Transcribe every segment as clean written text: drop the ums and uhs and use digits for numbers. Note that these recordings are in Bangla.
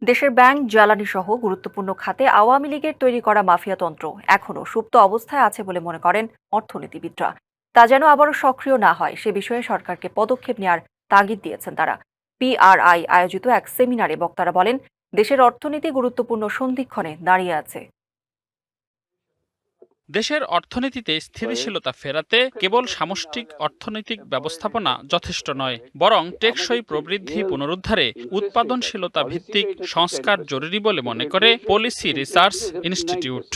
দেশের ব্যাংক, জ্বালানি সহ গুরুত্বপূর্ণ খাতে আওয়ামী লীগের তৈরি করা মাফিয়াতন্ত্র এখনো সুপ্ত অবস্থায় আছে বলে মনে করেন অর্থনীতিবিদরা। তা যেন আবারও সক্রিয় না হয় সে বিষয়ে সরকারকে পদক্ষেপ নেওয়ার তাগিদ দিয়েছেন তারা। পিআরআই আয়োজিত এক সেমিনারে বক্তারা বলেন, দেশের অর্থনীতি গুরুত্বপূর্ণ সন্ধিক্ষণে দাঁড়িয়ে আছে। দেশের অর্থনীতিতে স্থিতিশীলতা ফেরাতে কেবল সামষ্টিক অর্থনৈতিক ব্যবস্থাপনা যথেষ্ট নয়, বরং টেকসই প্রবৃদ্ধি পুনরুদ্ধারে উৎপাদনশীলতা ভিত্তিক সংস্কার জরুরি বলে মনে করে পলিসি রিসার্চ ইনস্টিটিউট।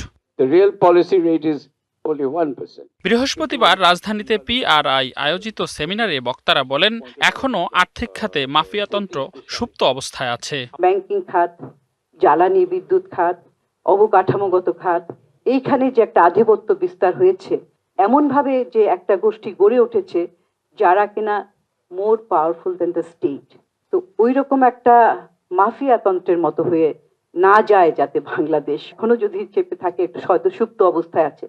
বৃহস্পতিবার রাজধানীতে পিআরআই আয়োজিত সেমিনারে বক্তারা বলেন, এখনো আর্থিক খাতে মাফিয়াতন্ত্র সুপ্ত অবস্থায় আছে। ব্যাংকিং খাত, জ্বালানি বিদ্যুৎ খাত, অবকাঠামোগত খাত, এইখানে যে একটা আধিপত্য বিস্তার হয়েছে, এমন ভাবে যে একটা গোষ্ঠী গড়ে উঠেছে যারা কিনা more powerful than the state. তো ওই রকম একটা মাফিয়াতন্ত্রের মতো হয়ে না যায় যাতে বাংলাদেশ এখনো যদি চেপে থাকে, একটু সুপ্ত অবস্থায় আছে।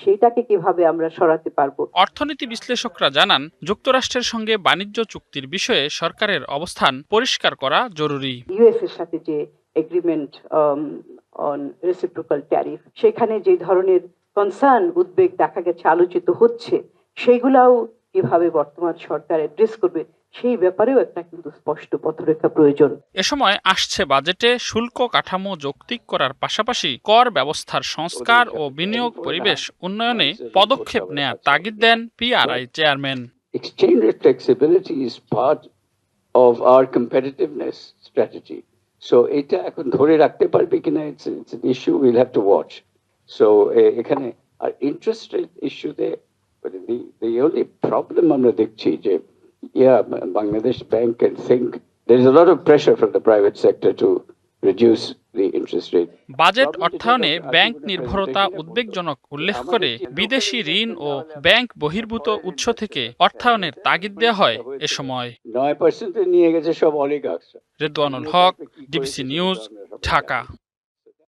সেটাকে কিভাবে আমরা সরাতে পারবো? অর্থনীতি বিশ্লেষকরা জানান, যুক্তরাষ্ট্রের সঙ্গে বাণিজ্য চুক্তির বিষয়ে সরকারের অবস্থান পরিষ্কার করা জরুরি। ইউএস এর সাথে যে এগ্রিমেন্ট অন রেসিপ্রোকাল ট্যারিফ, সেখানে যে ধরনের কনসার্ন, উদ্বেগ দেখা গেছে আলোচিত হচ্ছে, সেগুলাও কিভাবে বর্তমান সরকার অ্যাড্রেস করবে সেই ব্যাপারেও একটা কিন্তু স্পষ্ট পথরেখা প্রয়োজন। এ সময় আসছে বাজেটে শুল্ক কাঠামো যৌক্তিক করার পাশাপাশি কর ব্যবস্থার সংস্কার ও বিনিয়োগ পরিবেশ উন্নয়নে পদক্ষেপ নেয়ার তাগিদ দেন PRI chairman. Exchange rate flexibility is part of our competitiveness strategy. So এটা এখন ধরে রাখতে পারবে কিনা, it's an issue we'll have to watch. So এখানে আর interest rate issue তে the only problem আমরা দেখছি যে Bangladesh Bank can think there is a lot of pressure from the private sector to reduce the interest rate. Budget অর্থায়নে ব্যাংক নির্ভরতা উদ্বেগজনক উল্লেখ করে বিদেশি ঋণ ও ব্যাংক বহির্ভূত উৎস থেকে অর্থায়নের তাগিদ দেওয়া হয় এ সময়। 9% নিয়ে গেছে সব অলিগার্কস। রেদওয়ানুল হক, ডিবিসি নিউজ, ঢাকা।